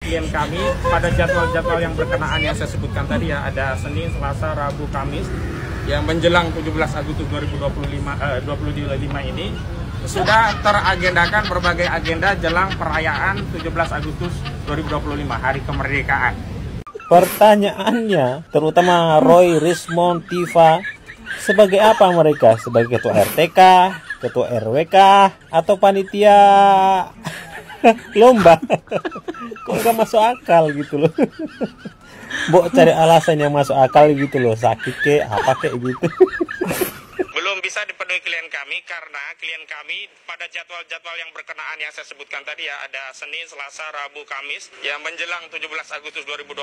klien kami pada jadwal-jadwal yang berkenaan yang saya sebutkan tadi ya, ada Senin, Selasa, Rabu, Kamis yang menjelang 17 Agustus 2025 ini sudah teragendakan berbagai agenda jelang perayaan 17 Agustus 2025 hari kemerdekaan. Pertanyaannya, terutama Roy, Rismond, Tifa, sebagai apa mereka? Sebagai ketua RTK, ketua RWK, atau panitia lomba? Kok nggak masuk akal gitu loh. Mbok cari alasan yang masuk akal gitu loh, sakit kek, apa kek gitu. Belum bisa dipenuhi klien kami karena klien kami pada jadwal-jadwal yang berkenaan yang saya sebutkan tadi ya, ada Senin, Selasa, Rabu, Kamis yang menjelang 17 Agustus 2025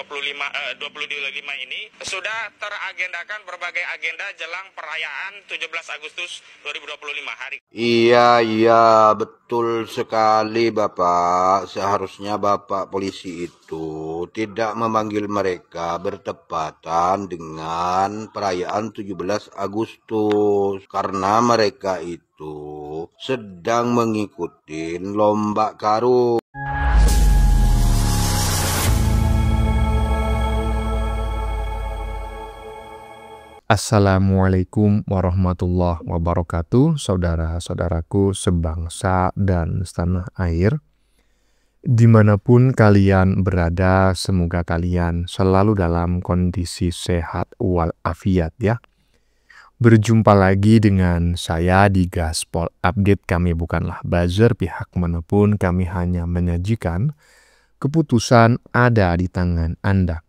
ini sudah teragendakan berbagai agenda jelang perayaan 17 Agustus 2025 hari. Iya, betul sekali Bapak. Seharusnya Bapak polisi itu tidak memanggil mereka bertepatan dengan perayaan 17 Agustus. Karena mereka itu sedang mengikuti lomba karung. Assalamualaikum warahmatullahi wabarakatuh, saudara-saudaraku sebangsa dan setanah air. Dimanapun kalian berada, semoga kalian selalu dalam kondisi sehat walafiat ya. Berjumpa lagi dengan saya di Gaspol Update. Kami bukanlah buzzer pihak manapun, kami hanya menyajikan keputusan ada di tangan Anda.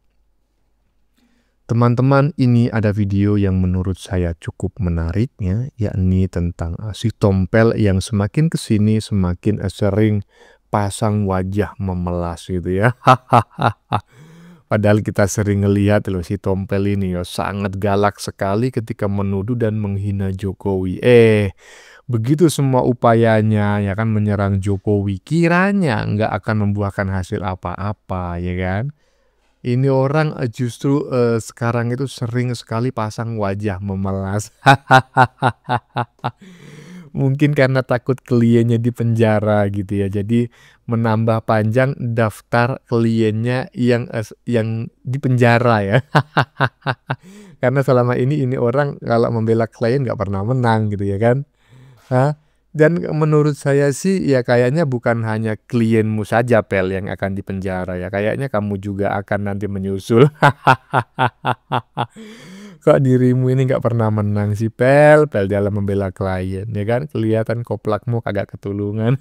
Teman-teman, ini ada video yang menurut saya cukup menarik ya, yakni tentang si Tompel yang semakin kesini semakin sering pasang wajah memelas gitu ya. Padahal kita sering ngelihat loh si Tompel ini ya sangat galak sekali ketika menuduh dan menghina Jokowi. Begitu semua upayanya ya kan menyerang Jokowi, kiranya nggak akan membuahkan hasil apa-apa ya kan. Ini orang justru sekarang itu sering sekali pasang wajah memelas. Mungkin karena takut kliennya di penjara gitu ya. Jadi menambah panjang daftar kliennya yang di penjara ya. Karena selama ini orang kalau membela klien nggak pernah menang gitu ya kan. Dan menurut saya sih ya kayaknya bukan hanya klienmu saja Pel yang akan dipenjara ya. Kayaknya kamu juga akan nanti menyusul. Kok dirimu ini nggak pernah menang sih Pel dalam membela klien ya kan. Kelihatan koplakmu kagak ketulungan.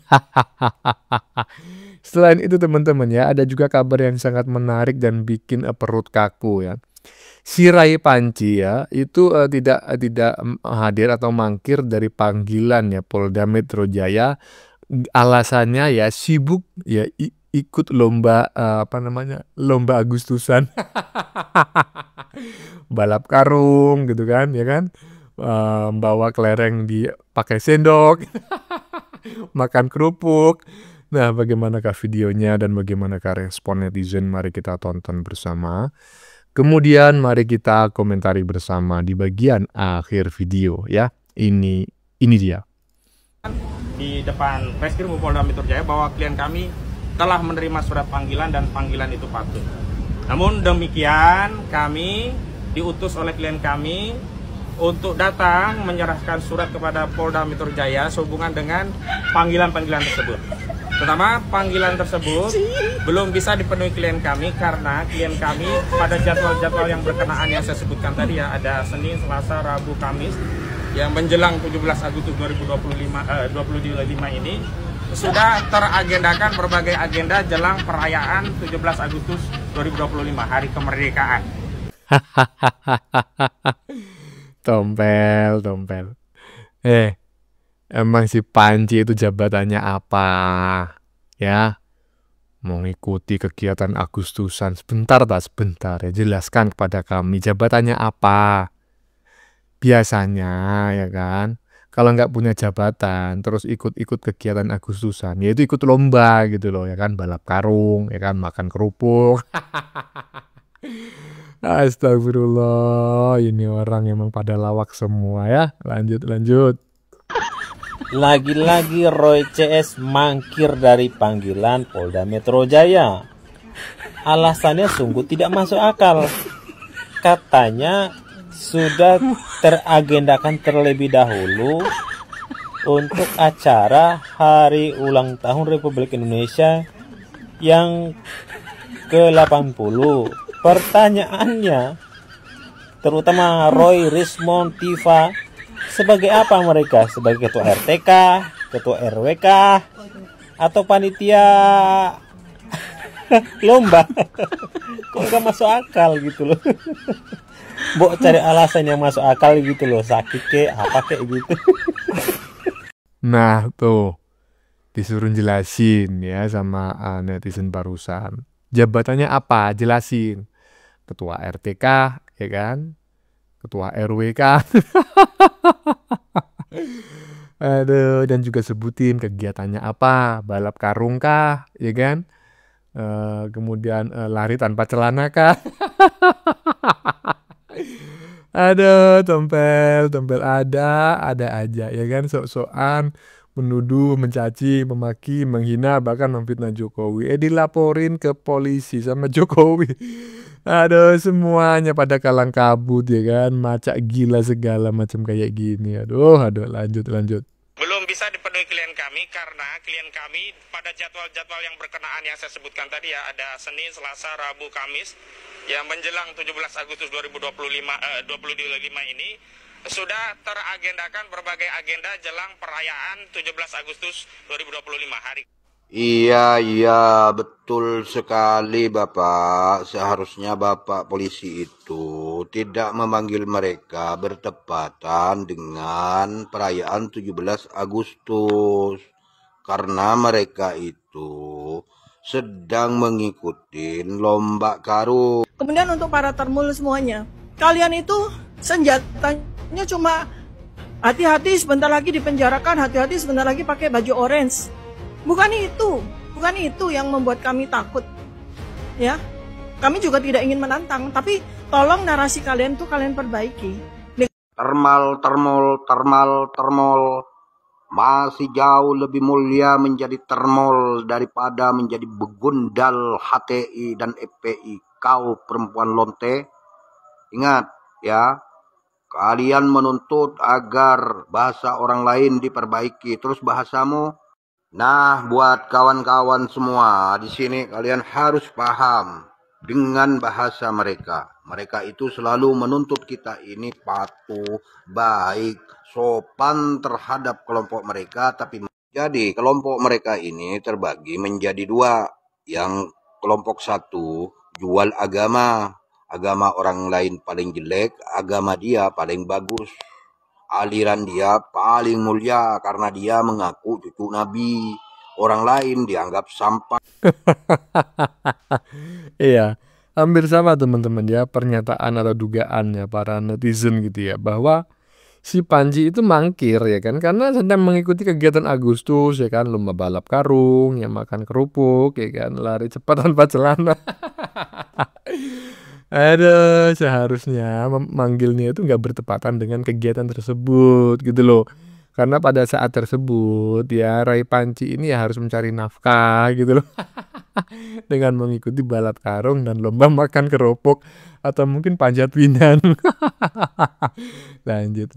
Selain itu teman-teman ya, ada juga kabar yang sangat menarik dan bikin perut kaku ya. Si Rai Panci ya itu tidak hadir atau mangkir dari panggilan ya Polda Metro Jaya. Alasannya ya sibuk ya ikut lomba lomba Agustusan. Balap karung gitu kan ya kan. Bawa kelereng dipakai sendok. Makan kerupuk. Nah, bagaimanakah videonya dan bagaimanakah respon netizen? Mari kita tonton bersama. Kemudian mari kita komentari bersama di bagian akhir video ya. Ini dia. Di depan Reskrim Polda Metro Jaya bahwa klien kami telah menerima surat panggilan dan panggilan itu patut. Namun demikian kami diutus oleh klien kami untuk datang menyerahkan surat kepada Polda Metro Jaya sehubungan dengan panggilan-panggilan tersebut. Pertama, panggilan tersebut belum bisa dipenuhi klien kami karena klien kami pada jadwal-jadwal yang berkenaan yang saya sebutkan tadi ya, ada Senin, Selasa, Rabu, Kamis yang menjelang 17 Agustus 2025 ini sudah teragendakan berbagai agenda jelang perayaan 17 Agustus 2025 hari kemerdekaan. Tompel. Emang si Panci itu jabatannya apa? Ya, mau ngikuti kegiatan Agustusan. Sebentar ya, jelaskan kepada kami jabatannya apa. Biasanya ya kan, kalau nggak punya jabatan, terus ikut-ikut kegiatan Agustusan, yaitu ikut lomba gitu loh ya kan, balap karung, ya kan, makan kerupuk. Astagfirullah, ini orang emang pada lawak semua ya. Lanjut. Lagi-lagi Roy CS mangkir dari panggilan Polda Metro Jaya. Alasannya sungguh tidak masuk akal. Katanya sudah teragendakan terlebih dahulu untuk acara Hari Ulang Tahun Republik Indonesia yang ke-80. Pertanyaannya, terutama Roy, Rismond, Tifa, sebagai apa mereka? Sebagai ketua RTK, ketua RWK, atau panitia lomba? Kok gak masuk akal gitu loh. Mbok cari alasan yang masuk akal gitu loh, sakit kek, apa kek gitu. Nah tuh, disuruh jelasin ya sama netizen barusan. Jabatannya apa? Jelasin. Ketua RTK, ya kan? Ketua RWK. Aduh, dan juga sebutin kegiatannya apa, balap karung kah, ya kan? Kemudian lari tanpa celana kah? Aduh, tompel ada aja, ya kan? Sok-sokan menuduh, mencaci, memaki, menghina, bahkan memfitnah Jokowi. Dilaporin ke polisi sama Jokowi. Aduh, semuanya pada kalang kabut, ya kan? Macak gila segala macam kayak gini. Aduh, lanjut. Belum bisa dipenuhi klien kami karena klien kami pada jadwal-jadwal yang berkenaan yang saya sebutkan tadi ya, ada Senin, Selasa, Rabu, Kamis yang menjelang 17 Agustus 2025 ini sudah teragendakan berbagai agenda jelang perayaan 17 Agustus 2025 hari. Iya, betul sekali Bapak. Seharusnya Bapak polisi itu tidak memanggil mereka bertepatan dengan perayaan 17 Agustus. Karena mereka itu sedang mengikuti lomba karung. Kemudian untuk para termul semuanya, kalian itu senjatanya cuma hati-hati sebentar lagi dipenjarakan, hati-hati sebentar lagi pakai baju orange. Bukan itu yang membuat kami takut. Ya, kami juga tidak ingin menantang, tapi tolong narasi kalian tuh kalian perbaiki. Termal. Masih jauh lebih mulia menjadi termol daripada menjadi begundal HTI dan FPI. Kau perempuan lonte, ingat ya, kalian menuntut agar bahasa orang lain diperbaiki, terus bahasamu. Nah, buat kawan-kawan semua di sini kalian harus paham dengan bahasa mereka. Mereka itu selalu menuntut kita ini patuh, baik, sopan terhadap kelompok mereka, tapi jadi kelompok mereka ini terbagi menjadi dua. Yang kelompok satu jual agama orang lain paling jelek, agama dia paling bagus. Aliran dia paling mulia karena dia mengaku cucu Nabi. Orang lain dianggap sampah. Iya, hampir sama teman-teman ya pernyataan atau dugaannya para netizen gitu ya, bahwa si Panji itu mangkir ya kan, karena sedang mengikuti kegiatan Agustus ya kan, lomba balap karung, yang makan kerupuk ya kan, lari cepat tanpa celana. Aduh, seharusnya manggilnya itu nggak bertepatan dengan kegiatan tersebut gitu loh. Karena pada saat tersebut ya Ray Panci ini ya harus mencari nafkah gitu loh. Dengan mengikuti balap karung dan lomba makan kerupuk atau mungkin panjat pinang. Lanjut.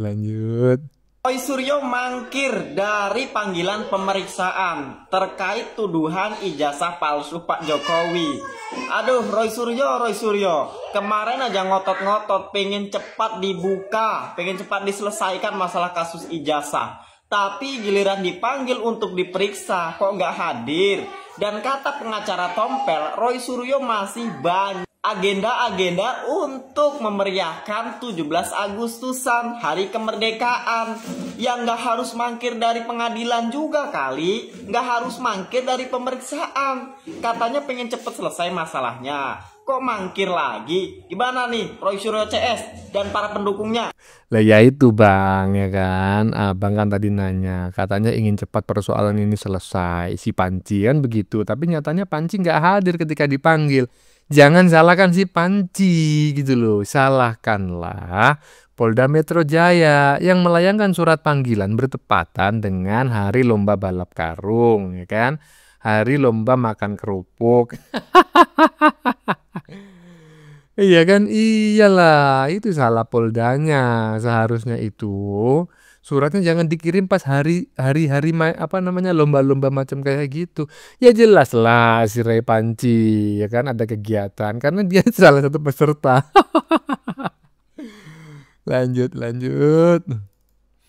Roy Suryo mangkir dari panggilan pemeriksaan terkait tuduhan ijazah palsu Pak Jokowi. Aduh, Roy Suryo, kemarin aja ngotot-ngotot pengen cepat dibuka, pengen cepat diselesaikan masalah kasus ijazah. Tapi giliran dipanggil untuk diperiksa kok nggak hadir. Dan kata pengacara Tompel, Roy Suryo masih banyak agenda-agenda untuk memeriahkan 17 Agustusan, hari kemerdekaan, yang nggak harus mangkir dari pengadilan juga kali, nggak harus mangkir dari pemeriksaan. Katanya pengen cepet selesai masalahnya, kok mangkir lagi? Gimana nih Roy Suryo CS dan para pendukungnya? Lah ya itu bang ya kan, abang kan tadi nanya, katanya ingin cepat persoalan ini selesai, si Panci kan begitu, tapi nyatanya Panci nggak hadir ketika dipanggil. Jangan salahkan si Panci gitu loh, salahkanlah Polda Metro Jaya yang melayangkan surat panggilan bertepatan dengan hari lomba balap karung ya kan. hari lomba makan kerupuk. Iya kan? Iyalah, itu salah Poldanya. Seharusnya itu suratnya jangan dikirim pas hari-hari apa namanya lomba-lomba macam kayak gitu. Ya jelas lah si Ray Panci ya kan ada kegiatan karena dia salah satu peserta. Lanjut.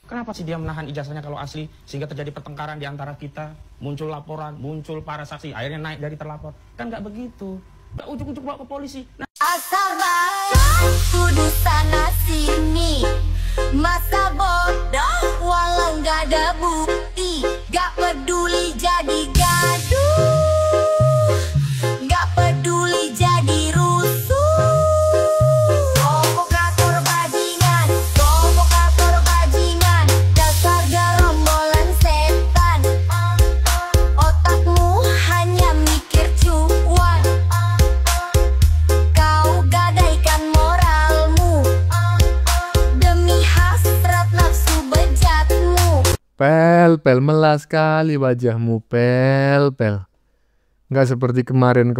Kenapa sih dia menahan ijazahnya kalau asli sehingga terjadi pertengkaran di antara kita, muncul laporan, muncul para saksi, akhirnya naik dari terlapor. Kan nggak begitu. Nggak ujuk-ujuk bawa ke polisi. Nah, asal kudu sana sini, masa bodoh walau nggak ada bukti, gak peduli jadi gaduh, gak peduli jadi rusuh. Provokator bajingan, dasar gerombolan setan. Otakmu hanya mikir cuan, kau gadaikan moralmu demi hasrat nafsu bejatmu. Pel, melas sekali wajahmu, pel. Nggak seperti kemarin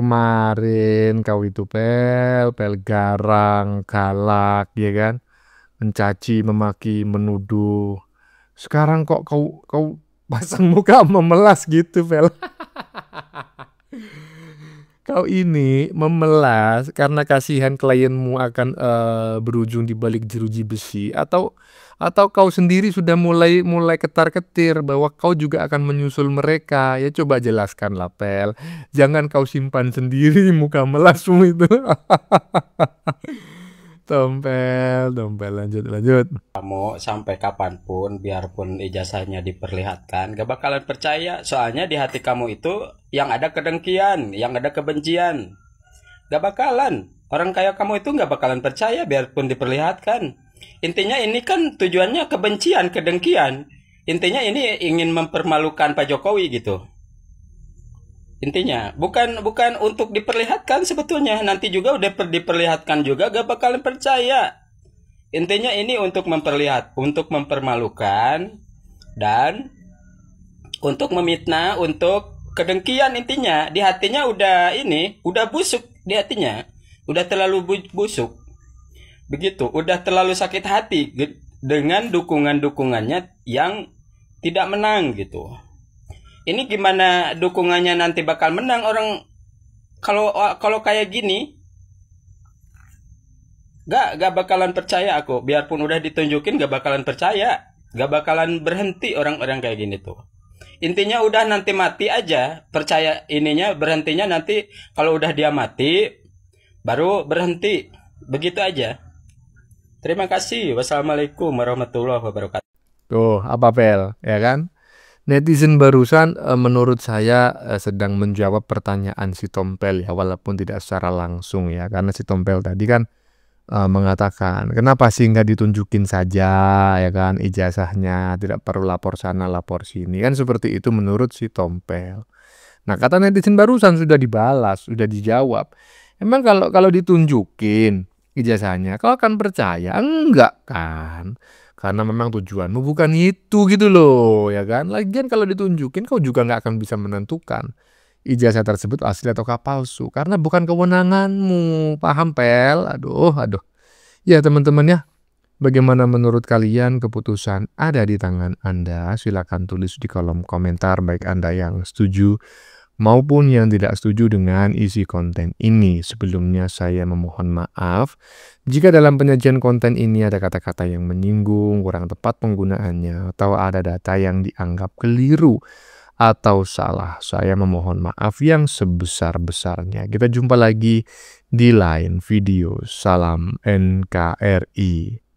kau itu, pel garang, galak, ya kan? Mencaci, memaki, menuduh. Sekarang kok kau pasang muka memelas gitu, pel. Kau ini memelas karena kasihan klienmu akan berujung di balik jeruji besi, atau kau sendiri sudah mulai ketar-ketir bahwa kau juga akan menyusul mereka. Ya coba jelaskan lah, pel. Jangan kau simpan sendiri muka melasmu itu. Tompel, lanjut. Kamu sampai kapanpun, biarpun ijazahnya diperlihatkan, gak bakalan percaya. Soalnya di hati kamu itu yang ada kedengkian, yang ada kebencian. Gak bakalan. Orang kayak kamu itu gak bakalan percaya biarpun diperlihatkan. Intinya ini kan tujuannya kebencian, kedengkian. Intinya ini ingin mempermalukan Pak Jokowi gitu. Intinya bukan untuk diperlihatkan sebetulnya, nanti juga udah diperlihatkan juga gak bakalan percaya. Intinya ini untuk mempermalukan dan untuk memfitnah, untuk kedengkian. Intinya di hatinya udah busuk, di hatinya udah terlalu busuk. Begitu, udah terlalu sakit hati dengan dukungannya yang tidak menang gitu. Ini gimana dukungannya nanti bakal menang orang kalau kayak gini? Gak bakalan percaya aku. Biarpun udah ditunjukin gak bakalan percaya. Gak bakalan berhenti orang-orang kayak gini tuh. Intinya udah nanti mati aja. Percaya ininya berhentinya nanti kalau udah dia mati baru berhenti. Begitu aja. Terima kasih. Wassalamualaikum warahmatullahi wabarakatuh. Tuh, apa pel? Ya kan? Netizen barusan menurut saya sedang menjawab pertanyaan si Tompel ya, walaupun tidak secara langsung ya, karena si Tompel tadi kan mengatakan kenapa sih nggak ditunjukin saja ya kan ijazahnya, tidak perlu lapor sana lapor sini, kan seperti itu menurut si Tompel. Nah, kata netizen barusan sudah dibalas, sudah dijawab. Emang kalau ditunjukin ijazahnya kau akan percaya? Enggak kan? Karena memang tujuanmu bukan itu gitu loh, ya kan? Lagian kalau ditunjukin kau juga nggak akan bisa menentukan ijazah tersebut asli atau palsu, karena bukan kewenanganmu. Paham, pel? Aduh. Ya teman-teman ya, bagaimana menurut kalian? Keputusan ada di tangan Anda. Silakan tulis di kolom komentar, baik Anda yang setuju maupun yang tidak setuju dengan isi konten ini. Sebelumnya saya memohon maaf jika dalam penyajian konten ini ada kata-kata yang menyinggung, kurang tepat penggunaannya, atau ada data yang dianggap keliru atau salah. Saya memohon maaf yang sebesar-besarnya. Kita jumpa lagi di lain video. Salam NKRI.